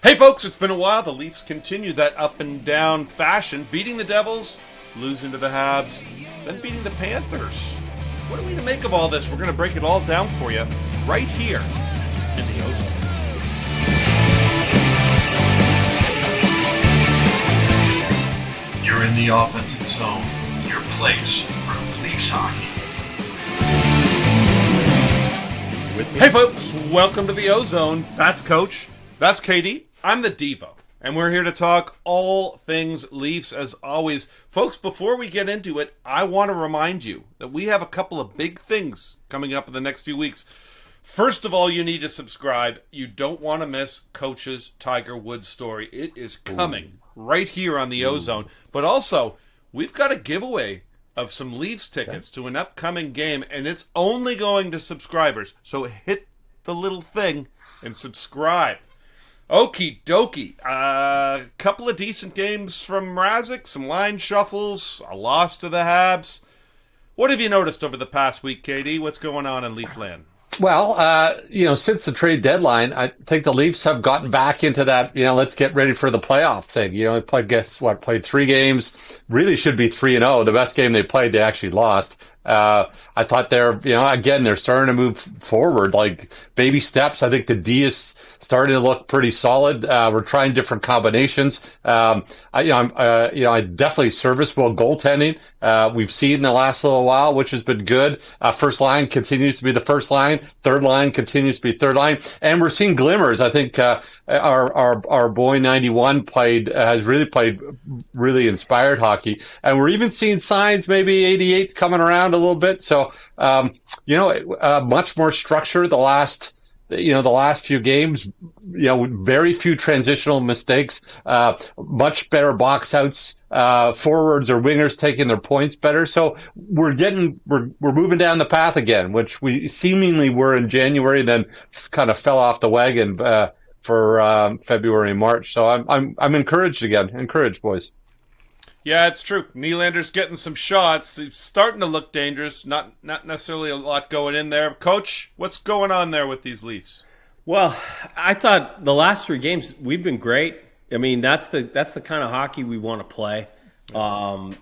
Hey folks, it's been a while. The Leafs continue that up and down fashion, beating the Devils, losing to the Habs, then beating the Panthers. What are we to make of all this? We're going to break it all down for you right here in the OZone. You're in the offensive zone, your place for Leafs hockey. Hey folks, welcome to the OZone. That's Coach. That's Katie. I'm the Devo. And we're here to talk all things Leafs as always. Folks, before we get into it, I want to remind you that we have a couple of big things coming up in the next few weeks. First of all, you need to subscribe. You don't want to miss Coach's Tiger Woods story. It is coming right here on the OZone. But also, we've got a giveaway of some Leafs tickets to an upcoming game, and it's only going to subscribers. So hit the little thing and subscribe. Okie dokie. A couple of decent games from Mrazek, some line shuffles, a loss to the Habs. What have you noticed over the past week, Katie? What's going on in Leafland? Well, since the trade deadline, I think the Leafs have gotten back into that, let's get ready for the playoff thing. They played 3 games, really should be 3-0. The best game they played, they actually lost. I thought they're starting to move forward, like baby steps. I think the D is starting to look pretty solid. We're trying different combinations. I definitely serviceable goaltending. We've seen in the last little while, which has been good. First line continues to be the first line. Third line continues to be third line. And we're seeing glimmers. I think, our boy 91 has really played really inspired hockey. And we're even seeing signs, maybe 88's coming around a little bit. So, much more structure the last few games, very few transitional mistakes, much better box outs, forwards or wingers taking their points better. So we're moving down the path again, which we seemingly were in January, then kind of fell off the wagon, for, February and March. So I'm encouraged again. Encouraged, boys. Yeah, it's true. Nylander's getting some shots. He's starting to look dangerous. Not necessarily a lot going in there. Coach, what's going on there with these Leafs? Well, I thought the last 3 games we've been great. I mean, that's the kind of hockey we want to play.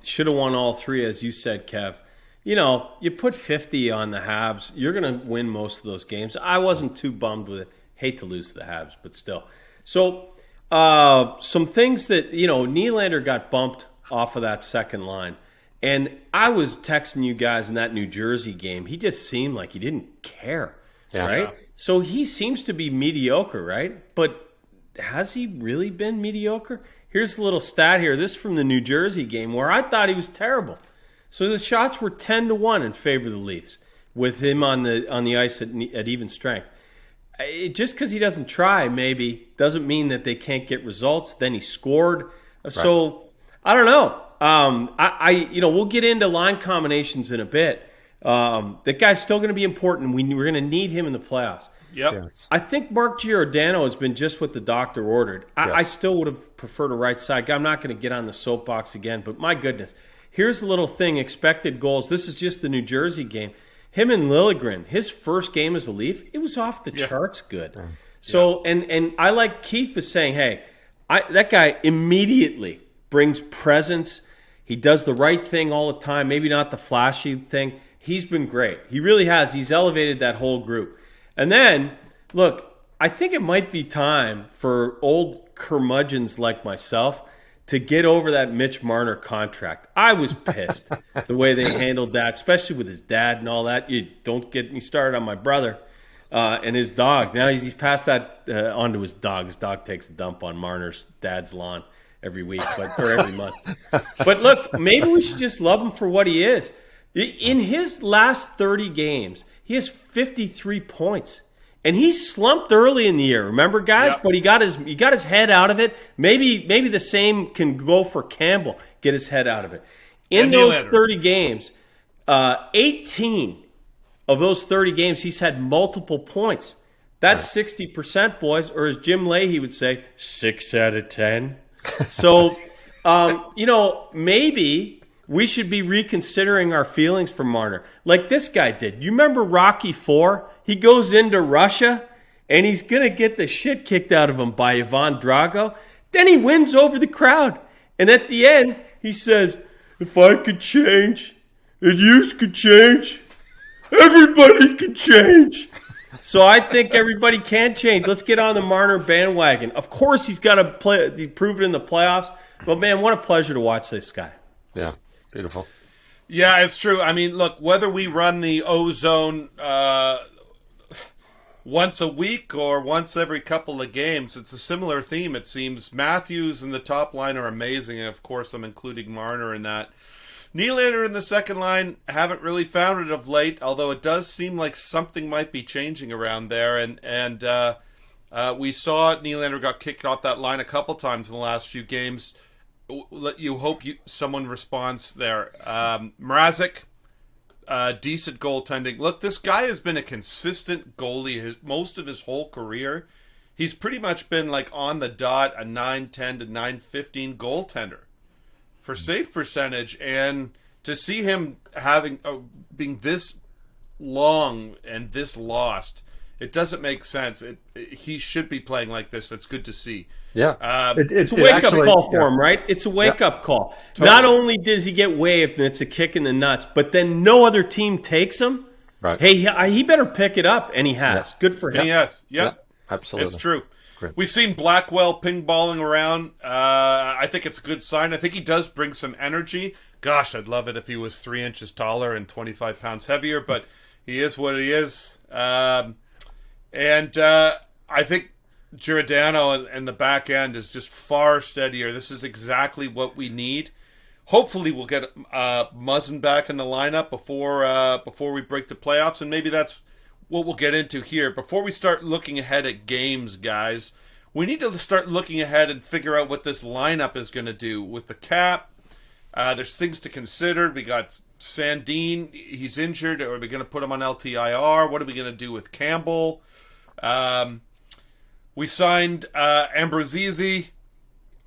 Should have won all 3, as you said, Kev. You put 50 on the Habs, you're going to win most of those games. I wasn't too bummed with it. Hate to lose to the Habs, but still. So some things that Nylander got bumped off of that second line. And I was texting you guys in that New Jersey game. He just seemed like he didn't care, right? Yeah. So he seems to be mediocre, right? But has he really been mediocre? Here's a little stat here. This is from the New Jersey game where I thought he was terrible. So the shots were 10-1 in favor of the Leafs with him on the ice at even strength. Just because he doesn't try, maybe, doesn't mean that they can't get results. Then he scored. Right. So I don't know. We'll get into line combinations in a bit. That guy's still going to be important. We're going to need him in the playoffs. Yep. Yes. I think Mark Giordano has been just what the doctor ordered. Yes. I still would have preferred a right side guy. I'm not going to get on the soapbox again, but my goodness. Here's a little thing, expected goals. This is just the New Jersey game. Him and Liljegren, his first game as a Leaf, it was off the charts good. Yeah. So, and I like Keefe is saying, hey, that guy immediately brings presence. He does the right thing all the time, maybe not the flashy thing. He's been great. He really has. He's elevated that whole group. And then, look, I think it might be time for old curmudgeons like myself to get over that Mitch Marner contract. I was pissed the way they handled that, especially with his dad and all that. You don't get me started on my brother and his dog. Now he's passed that on to his dog. His dog takes a dump on Marner's dad's lawn every week, or every month. But look, maybe we should just love him for what he is. In his last 30 games, he has 53 points. And he slumped early in the year, remember, guys? Yep. But he got his head out of it. Maybe the same can go for Campbell, get his head out of it. In those 30 games, 18 of those 30 games, he's had multiple points. That's 60%, boys, or as Jim Leahy would say, 6 out of 10. So, maybe we should be reconsidering our feelings for Marner, like this guy did. You remember Rocky IV? He goes into Russia and he's going to get the shit kicked out of him by Ivan Drago. Then he wins over the crowd. And at the end, he says, if I could change, and you could change, everybody can change. So I think everybody can change. Let's get on the Marner bandwagon. Of course, he's got to prove it in the playoffs. But, man, what a pleasure to watch this guy. Yeah, beautiful. Yeah, it's true. I mean, look, whether we run the OZone once a week or once every couple of games, it's a similar theme, it seems. Matthews and the top line are amazing, and of course I'm including Marner in that. Nylander in the second line haven't really found it of late, although it does seem like something might be changing around there, and we saw Nylander got kicked off that line a couple times in the last few games. You hope someone responds there. Mrazek, decent goaltending. Look, this guy has been a consistent goalie most of his whole career. He's pretty much been like on the dot, a 910 to 915 goaltender for save percentage. And to see him being this long and this lost, it doesn't make sense. He should be playing like this. That's good to see. Yeah. It's a wake-up call for him, right? It's a wake-up call. Totally. Not only does he get waived and it's a kick in the nuts, but then no other team takes him. Right. Hey, he better pick it up, and he has. Yeah. Good for him. And he has. Yeah. Absolutely. It's true. Great. We've seen Blackwell ping-balling around. I think it's a good sign. I think he does bring some energy. Gosh, I'd love it if he was 3 inches taller and 25 pounds heavier, but he is what he is. I think Giordano and the back end is just far steadier. This is exactly what we need. Hopefully we'll get Muzzin back in the lineup before we break the playoffs, and maybe that's what we'll get into here. Before we start looking ahead at games, guys, we need to start looking ahead and figure out what this lineup is going to do with the cap. There's things to consider. We got Sandin. He's injured. Are we going to put him on LTIR? What are we going to do with Campbell? We signed Ambrosisi.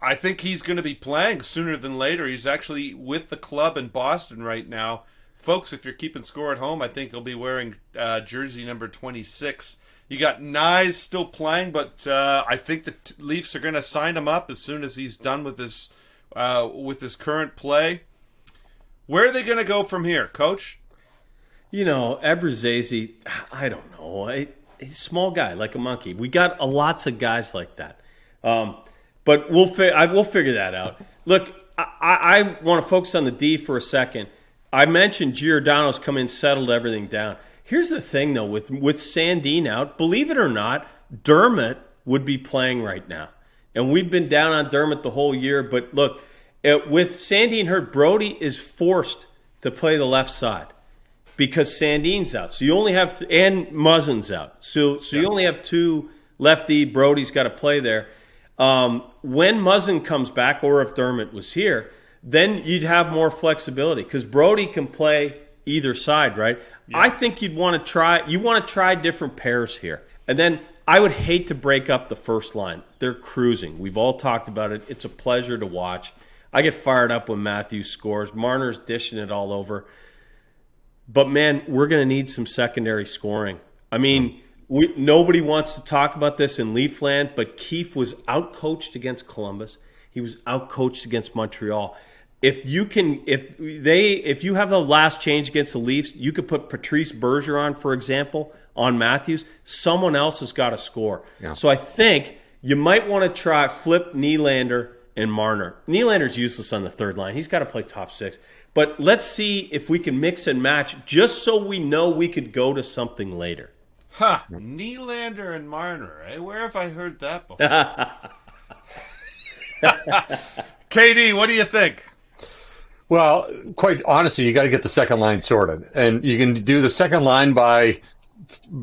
I think he's going to be playing sooner than later. He's actually with the club in Boston right now. Folks, if you're keeping score at home, I think he'll be wearing jersey number 26. You got Nyes still playing, but I think the Leafs are going to sign him up as soon as he's done with his current play. Where are they going to go from here, Coach? You know, Abruzzese, I don't know. He's a small guy, like a monkey. We got lots of guys like that. But we'll figure that out. Look, I want to focus on the D for a second. I mentioned Giordano's come in, settled everything down. Here's the thing, though. With Sandin out, believe it or not, Dermott would be playing right now. And we've been down on Dermott the whole year. But look, with Sandin hurt, Brody is forced to play the left side because Sandin's out. So you only have and Muzzin's out. So you only have two lefty. Brody's got to play there. When Muzzin comes back, or if Dermott was here, then you'd have more flexibility because Brody can play either side, right? Yeah. I think you want to try different pairs here. And then I would hate to break up the first line. They're cruising. We've all talked about it. It's a pleasure to watch. I get fired up when Matthews scores. Marner's dishing it all over. But, man, we're going to need some secondary scoring. I mean, nobody wants to talk about this in Leafland, but Keefe was outcoached against Columbus. He was outcoached against Montreal. If you have the last change against the Leafs, you could put Patrice Bergeron, for example, on Matthews. Someone else has got to score. Yeah. So I think you might want to try flip Nylander and Marner. Nylander's useless on the third line. He's got to play top six. But let's see if we can mix and match just so we know we could go to something later. Nylander and Marner. Eh? Where have I heard that before? KD, what do you think? Well, quite honestly, you got to get the second line sorted. And you can do the second line by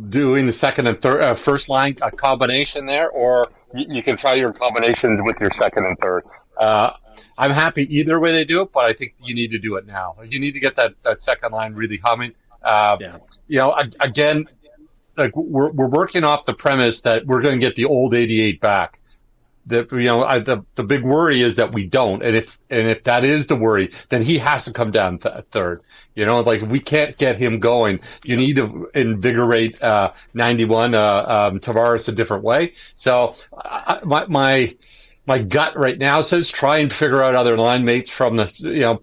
doing the second and first line a combination there, or you can try your combinations with your second and third. I'm happy either way they do it, but I think you need to do it now. You need to get that second line really humming. You know, again, like we're working off the premise that we're going to get the old 88 back. the big worry is that we don't. And if that is the worry, then he has to come down third. Like we can't get him going. You need to invigorate 91 Tavares a different way. So my gut right now says try and figure out other line mates from the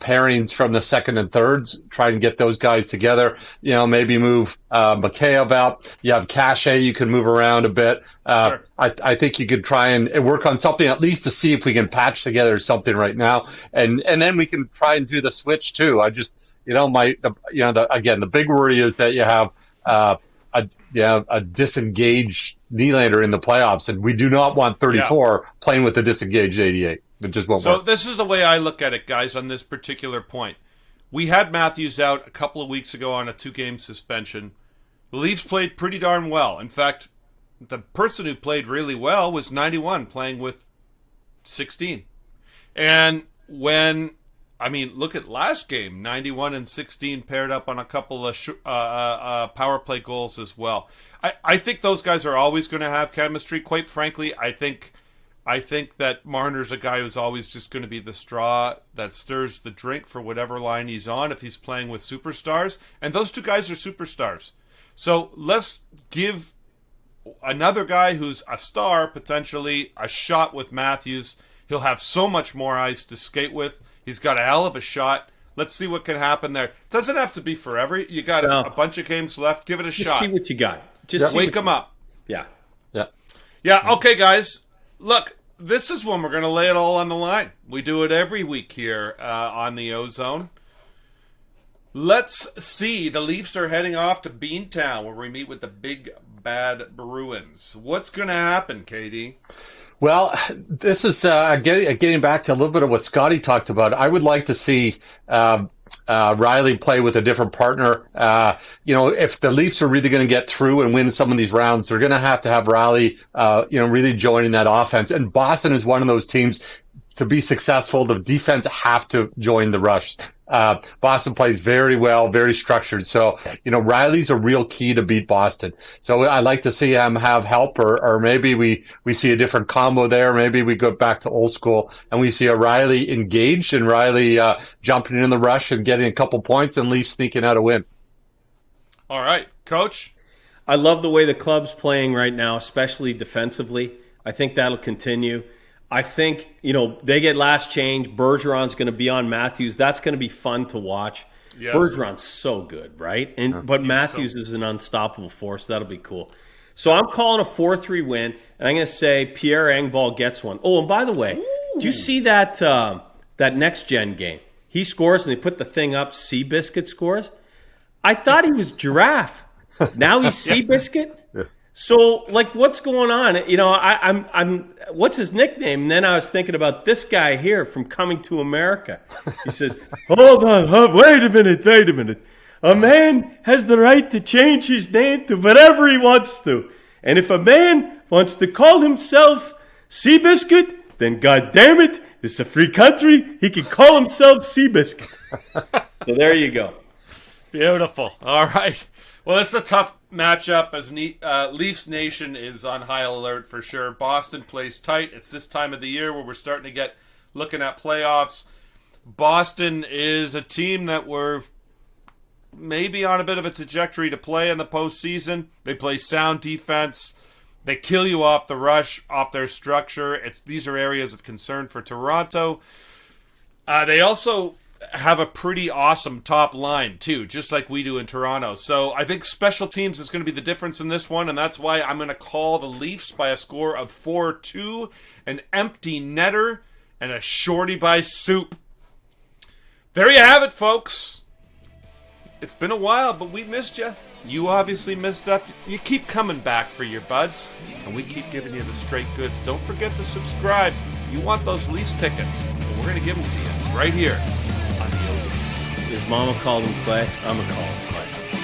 pairings from the second and thirds. Try and get those guys together. Maybe move Mikheyev out. You have Cachet you can move around a bit. Sure. I think you could try and work on something at least to see if we can patch together something right now, and then we can try and do the switch too. I just again the big worry is that you have a disengaged Nylander in the playoffs, and we do not want 34 playing with a disengaged 88. It just won't work. So this is the way I look at it, guys, on this particular point. We had Matthews out a couple of weeks ago on a 2-game suspension. The Leafs played pretty darn well. In fact, the person who played really well was 91 playing with 16. And look at last game, 91 and 16 paired up on a couple of power play goals as well. I think those guys are always going to have chemistry. Quite frankly, I think that Marner's a guy who's always just going to be the straw that stirs the drink for whatever line he's on if he's playing with superstars. And those two guys are superstars. So let's give another guy who's a star potentially a shot with Matthews. He'll have so much more ice to skate with. He's got a hell of a shot. Let's see what can happen there. Doesn't have to be forever. You got a bunch of games left. Give it a shot. Just see what you got. Wake them up. Yeah. Yeah, okay, guys. Look, this is when we're going to lay it all on the line. We do it every week here on the OZone. Let's see. The Leafs are heading off to Beantown where we meet with the big bad Bruins. What's going to happen, Katie? Well, this is getting back to a little bit of what Scotty talked about. I would like to see Riley play with a different partner. If the Leafs are really going to get through and win some of these rounds, they're going to have Riley, really joining that offense. And Boston is one of those teams. To be successful, the defense have to join the rush. Boston plays very well, very structured. So, Riley's a real key to beat Boston. So I like to see him have help, or maybe we see a different combo there. Maybe we go back to old school and we see a Riley engaged and Riley jumping in the rush and getting a couple points and Leafs sneaking out a win. All right, Coach. I love the way the club's playing right now, especially defensively. I think that'll continue. I think, they get last change. Bergeron's going to be on Matthews. That's going to be fun to watch. Yes. Bergeron's so good, right? But Matthews is an unstoppable force. That'll be cool. So I'm calling a 4-3 win, and I'm going to say Pierre Engvall gets one. Oh, and by the way, did you see that next-gen game? He scores, and they put the thing up, Seabiscuit scores. I thought he was Giraffe. Now he's Seabiscuit? Yeah. So, what's going on? I'm what's his nickname? And then I was thinking about this guy here from Coming to America. He says, hold on, wait a minute. A man has the right to change his name to whatever he wants to. And if a man wants to call himself Seabiscuit, then God damn it, it's a free country. He can call himself Seabiscuit. So there you go. Beautiful. All right. Well, it's a tough matchup as Leafs Nation is on high alert for sure. Boston plays tight. It's this time of the year where we're starting to get looking at playoffs. Boston is a team that we're maybe on a bit of a trajectory to play in the postseason. They play sound defense. They kill you off the rush, off their structure. These are areas of concern for Toronto. They also have a pretty awesome top line too, just like we do in Toronto. So I think special teams is going to be the difference in this one, and that's why I'm going to call the Leafs by a score of 4-2, an empty netter, and a shorty by soup. There you have it, folks. It's been a while, but we missed you. You obviously missed up. You keep coming back for your buds, and we keep giving you the straight goods. Don't forget to subscribe. You want those Leafs tickets, and we're going to give them to you right here on the OZone. His mama called him Clay. I'm going to call him Clay.